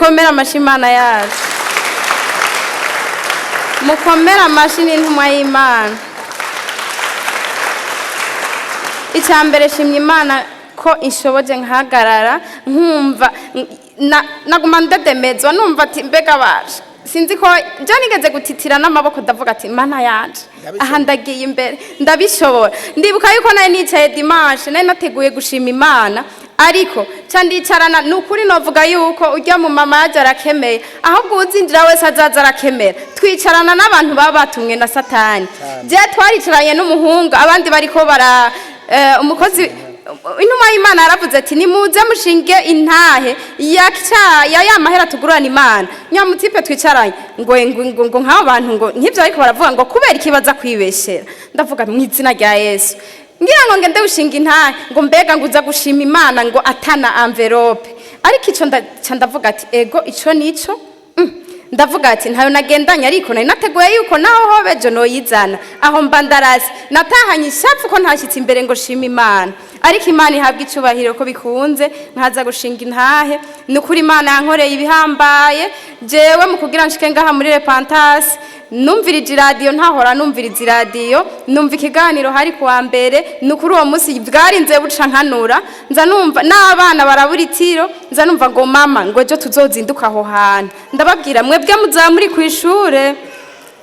dukomera amashimana yacu. Mukomera amashini intumwa y'Imana. Icyambere shimye Imana ko ishoboje nkahagarara nkumva naguma ndedemezwa numva ati mbega baje sinzi ko je nigeze gutitira n'amaboko ndavuga ati Imana yaje aha ndagiye imbere ndabishobora. Ndibuka yuko naye nicaye dimanche naye nateguye gushima Imana ariko candicarana nukuri novuga yuko urya mu mama yaje arakemeye ahubwo uzinjira wese azaza arakemera. Twicarana n'abantu baba batumwe na Satani. Je twaricaranye n'umuhungu abandi bariko bara umukozi intumwa y'Imana yaravuze ati nimuze mushinge intahe ya mahera tugurana Imana. Nyamutipe twicaranye ngo nk'abo bantu ngo nk'ivyo ariko baravuga ngo kubera ikibaza kwibeshera. Ndavuga mu izina rya Yesu ngira ngo ngende ushinga intahe ngo mbega nguza gushima Imana ngo atana envelope. Ariko ico ndavuga ati ego ico nico ndavuga ati ntayo nagendanye ariko nari nateguye yuko naho hobejo noyizana aho mbandarasi natahanye ishafu ko ntashitse imbere ngo shima Imana. Ariko Imana ihabwa icubahiro ko bikunze nkaza gushinga intahe nukuri Imana yankoreye ibihambaye. Jewe mu kugira nshike ngaha muri repentance numvirije radio ntahora numviriza radio numva ikiganiro hari kuwa mbere nukuri uwo munsi bwarinze buca nkanura nza numva n'abana barabura itiro nza numva ngo mama ngo ejo tuzozinduka aho hantu ndababwira mwebwe muzamuri ku ishure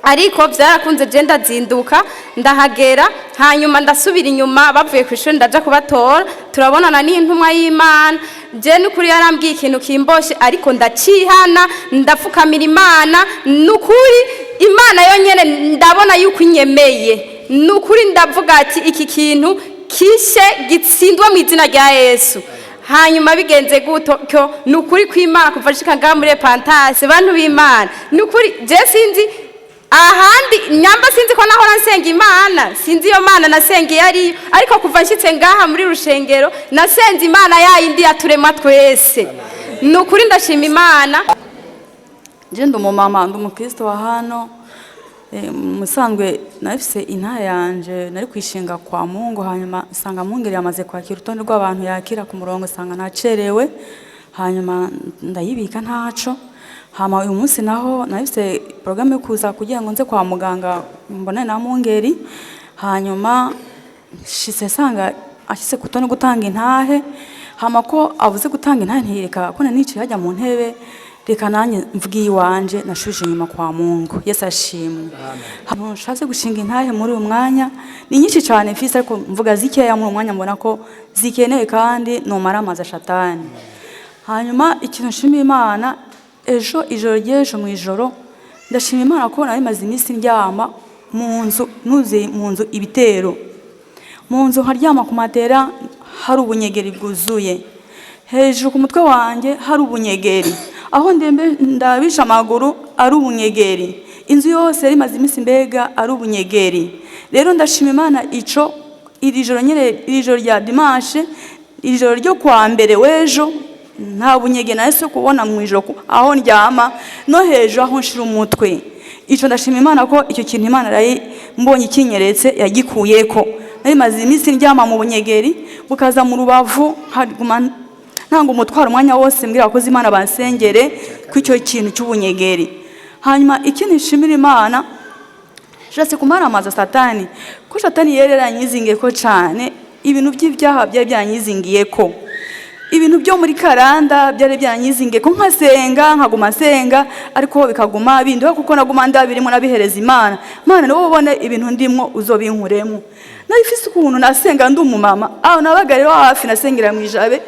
ariko byarakunze je ndazinduka ndahagera hanyuma ndasubira inyuma bavuye ku ishuri ndaja kubatora turabonana n'intumwa y'Imana. Je nukuri yarambwiye ikintu kimboshe ariko ndacihana ndafukamira Imana nukuri Imana yonyene ndabona yuko inyemeye nukuri ndavuga ati iki kintu kishe gitsindwa mu izina rya Yesu. Hanyuma bigenze gutyo nukuri kw'Imana kuva shika ngaha muri repentance bantu b'Imana nukuri je sinzi ahandi nyamba sinzi ko nahora nsenga Imana sinzi iyo Mana nasenga yari ariko kuva nshitse ngaha muri rushengero nasenze Imana yayindi yaturema twese nukuri ndashima Imana. Je ndumumama ndumukristo wa hano musanzwe nafise intahe yanje nari kwishinga kwa Mungu hanyuma sanga Mungeri yamaze kwakira urutonde rw'abantu yakira ku murongo sanga nacerewe hanyuma ndayibika ntaco. Hama uyu munsi naho nafise programme yo kuza kugira ngo nze kwa muganga mbone na Mungeri hanyuma shise sanga ashise kutone gutanga intahe hama ko avuze gutanga intahe ntireka ko nanici hajya mu ntebe reka nanye mvugiye wanje nashuje inyuma kwa Mungu. Yesu ashimwe. Hano nshatse gushinga intahe muri uyu mwanya ni nyinshi cyane mfise ariko mvuga zikeya muri uyu mwanya mbona ko zikenewe kandi numara amaza shatani. Hanyuma ikintu nshimira Imana ejo ijoro ry'ejo mu ijoro ndashima Imana ko nari maze iminsi ndyama mu nzu nuze mu nzu ibitero mu nzu haryama ku matera hari ubunyegeri bwuzuye hejuru ku mutwe wanje hari ubunyegeri aho ndembe ndabisha amaguru ari ubunyegeri inzu yose yari maze iminsi mbega ari ubunyegeri. Rero ndashima Imana ico iri joro rya dimanche iri joro ryo kwa mbere wejo nta bunyege nahise kubona mu ijoro aho ndyama no hejuru aho nshira umutwe. Ico ndashima Imana ko icyo kintu Imana rayi mbonye ikinyeretse yagikuyeko. Nari maze iminsi ndyama mu bunyegeri bukaza mu rubavu haguma ntango umutwaro umwanya wose mbwira abakozi Imana bansengere kw'icyo kintu cy'ubunyegeri. Hanyuma ikindi nshimira Imana jashe kumara amaza Satani ko Satani yereranyizingeye ko cyane ibintu by'ibyaha bya byanyizingiye ko ibintu byo muri karanda byari byanyizingiye ko nkasenga nkaguma senga ariko bikaguma binduha kuko naguma ndabirimo nabihereza Imana. Mana niwo ubone ibintu ndimwo uzobinkuremo. Nabifise ukuntu nasenga ndumumama aho nabagarero hafi nasengera mu ijabe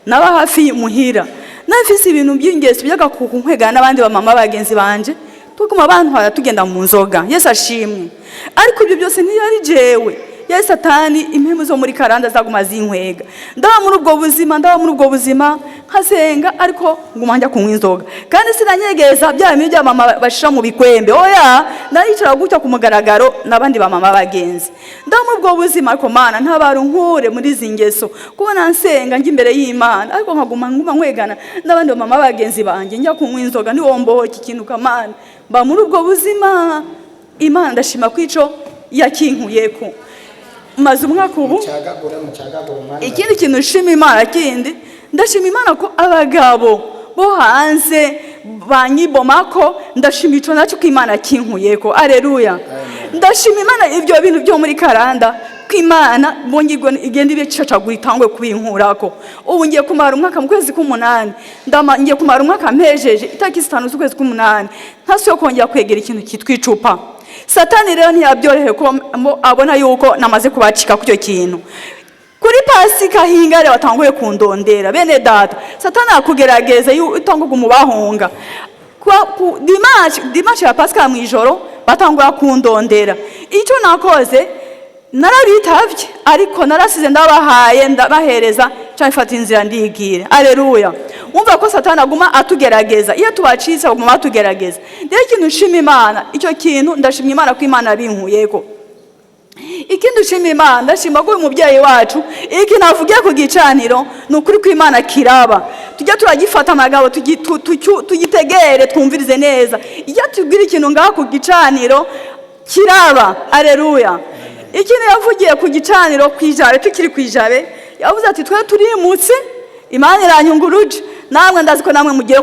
naba hafi muhira nafise ibintu by'ingeso by'agakuku nkwegana n'abandi ba mama bagenzi banje tuguma abantu tugenda mu nzoga. Yesu ashimwe. Ariko ibyo byose ntiyari jewe ya Satani impemu zo muri karanda zaguma zinkwega ndaba muri ubwo buzima nkasenga ariko nguma njya kunywa inzoga kandi sinanyegeza bya bintu bya mama bashira mu bikwembe oya naricara gutya ku mugaragaro nabandi ba mama bagenzi ndaba muri ubwo buzima ariko Mana ntabaru nkure muri zingeso kubona nsenga ngi imbere y'Imana ariko nkaguma nkwegana n'abandi ba mama bagenzi banje njya kunywa inzoga ni womboho iki kintu kamana ba muri ubwo buzima Imana ndashima kwico yakinkuyeko maze umwaka ubu ikindi kintu nshima Imana kindi ndashima Imana ko abagabo bo hanze banyibomako ndashima ico naco kw'Imana kinkuyeko. Aleluya. Ndashima Imana ivyo bintu byo muri karanda kw'Imana bongirwa igenda ibicacagura itangwe kubinkurako. Ubu ngiye kumara umwaka mu kwezi k'umunani ngiye kumara umwaka mpejeje itariki 5 z'ukwezi k'umunani ntasuye kongera kwegera ikintu kitwa icupa. Satani rero ntiyabyoroheye ko abona yuko namaze kubacika ku cyo kintu. Kuri Pasika hingare watanguye kundondera bene data. Satani akugerageza utanguga umubahunga. Ku dimanche ya Pasika mu ijoro batangura kundondera. Icyo nakoze narabitavye ariko narasize ndabahaye ndabahereza cyafata inzira ndigire. Aleluya. Umva ko Satani aguma atugerageza iyo tubacitse aguma atugerageza. Rero ikintu nshima Imana icyo kintu ndashimye Imana ko Imana binkuyeko. Ikindi nshima Imana ndashima ko uyu mubyeyi wacu iki navugiye ku gicaniro nukuri ko Imana kiraba tujya turagifata amagabo tugitegere twumvirize neza iyo tubwira ikintu ngaho ku gicaniro kiraba. Aleluya. Ikindi yavugiye ku gicaniro kwijabe tukiri kwijabe yavuze ati twe turimutse Imana iranyunguruje namwe ndazi ko namwe mugiye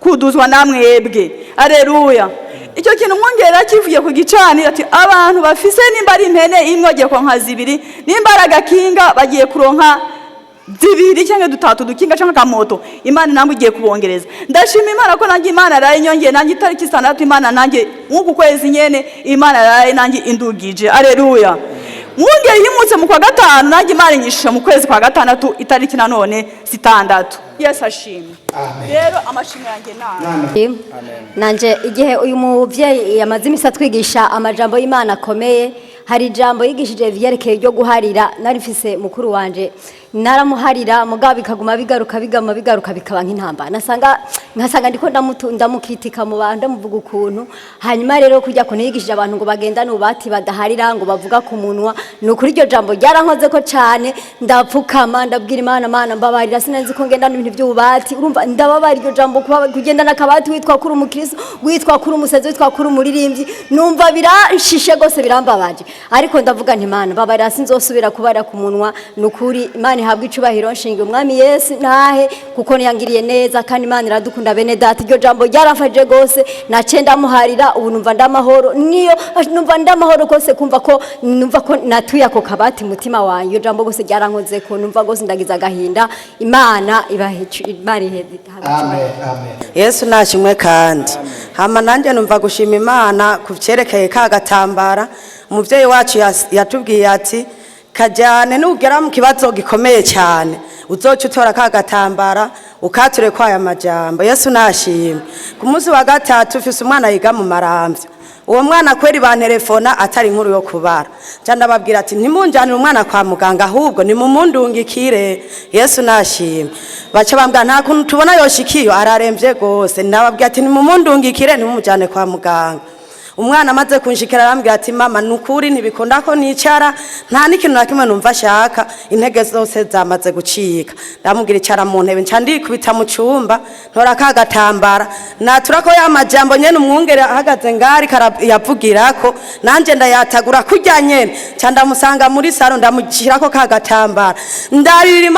kuduzwa namwe yebwe. Aleluya. Icyo kintu mwongera kivuye ku gicaniro ati abantu bafise nimba ari impene imwe agiye konka zibiri nimba aragakinga bagiye kuronka zibiri cyangwa dutatu dukinga cyangwa kamoto Imana namwe igiye kubongereza. Ndashima Imana ko nanjye Imana araye nyongeye nanjye itariki 6 Imana nanjye nk'uku kwezi nyene Imana araye nanjye indugije. Aleluya. Mwongeye yimutse mu kwa gatanu nanjye Imana inyishisha mu kwezi kwa gatandatu itariki nanone 6. Yesu ashimwe. Rero amashimwe yanjye nani nanje igihe uyu muvyeyi yamaze imisa twigisha amajambo y'Imana akomeye hari ijambo yigishije vyerekeye ryo guharira narifise mukuru wanje naramuharira mugabo bikaguma bigaruka bikaba nk'intamba nkasanga ndiko ndamukitika mu bantu ndamuvuga ukuntu hanyuma rero kujya kunigishije abantu ngo bagendane ubati badaharira ngo bavuga ku munwa nukuri iryo jambo ryarankoze ko cyane ndapfukama ndabwira Imana mbabarira sinenzi ko ngendana ibintu by'ubati urumva ndababara iryo jambo kugendana akabati witwa kuri umukristo witwa kuri umusezi witwa kuri umuririmbyi numva birashishe gose birambabaje ariko ndavuga nti Imana mbabarira sinzosubira kubara ku munwa nukuri Imana habwa icubahiro nshinge umwami Yesu nahe kuko niyangiriye neza kandi Imana iradukunda bene data iryo jambo ryarafaje gose nacenda muharira ubu numva ndamahoro niyo numva ndamahoro kose kumva ko numva ko natuye ako kabati mutima wanyu iryo jambo gose ryarankoze ko numva gose ndagiza agahinda Imana ibaheze. Amen. Yesu nashimwe kandi hama nanje numva gushima Imana kuvyerekeye Kagatambara umuvyeyi wacu yatubwiye ati kajyane nugera mu kibazo gikomeye cyane uzoca utora Kagatambara ukature kwa aya majambo. Yesu nashimwe. Ku munsi wa gatatu ufise umwana yiga mu Maramvya uwo mwana kweri bantelefona atari inkuru yo kubara cyanda babwira ati ntimunjanire umwana kwa muganga ahubwo ni mumundungikire. Yesu nashimwe. Baca bambwa nta kuntu tubona yoshikiyo araremvye gose nababwira ati ni mumundungikire ntimumujane kwa muganga. Umwana amaze kunshikira arambwira ati mama nukuri ntibikunda ko nicara nta n'ikintu nakimwe numva shaka intege zose zamaze gucika. Ndamubwira icara mu ntebe nca ndikubita mu cyumba ntora Kagatambara natura ko ya majambo nyene umwungere ahagaze ngari yavugirako nanje ndayatagura kujya nyene nca ndamusanga muri saro ndamushirako Kagatambara ndarira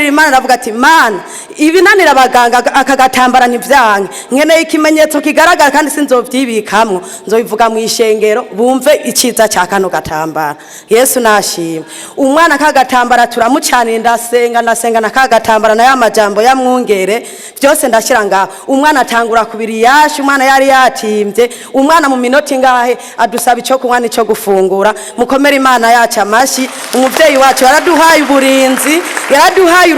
Imana ndavuga ati Mana ibinanira abaganga Akagatambara ntivyange nkeneye ikimenyetso kigaragara kandi sinzovyibikamwo nzobivuga mu ishengero bumve iciza cya kano gatambara. Yesu nashimwe. Umwana Kagatambara turamucanira ndasenga na Kagatambara na ya majambo ya mwungere byose ndashira ngaho umwana atangura kubiri yashi umwana yari yatimbye umwana mu minoti ngahe adusaba ico kunywa nico gufungura mukomera Imana yacu amashi. Umuvyeyi wacu yaraduhaye uburinzi yaraduhaye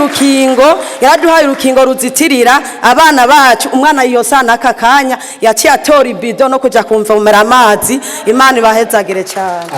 urukingo ruzitirira abana bacu umwana yosana akakanya yaciye atora ibido no kuja kumva amazi. Imana ibahezagire cyane.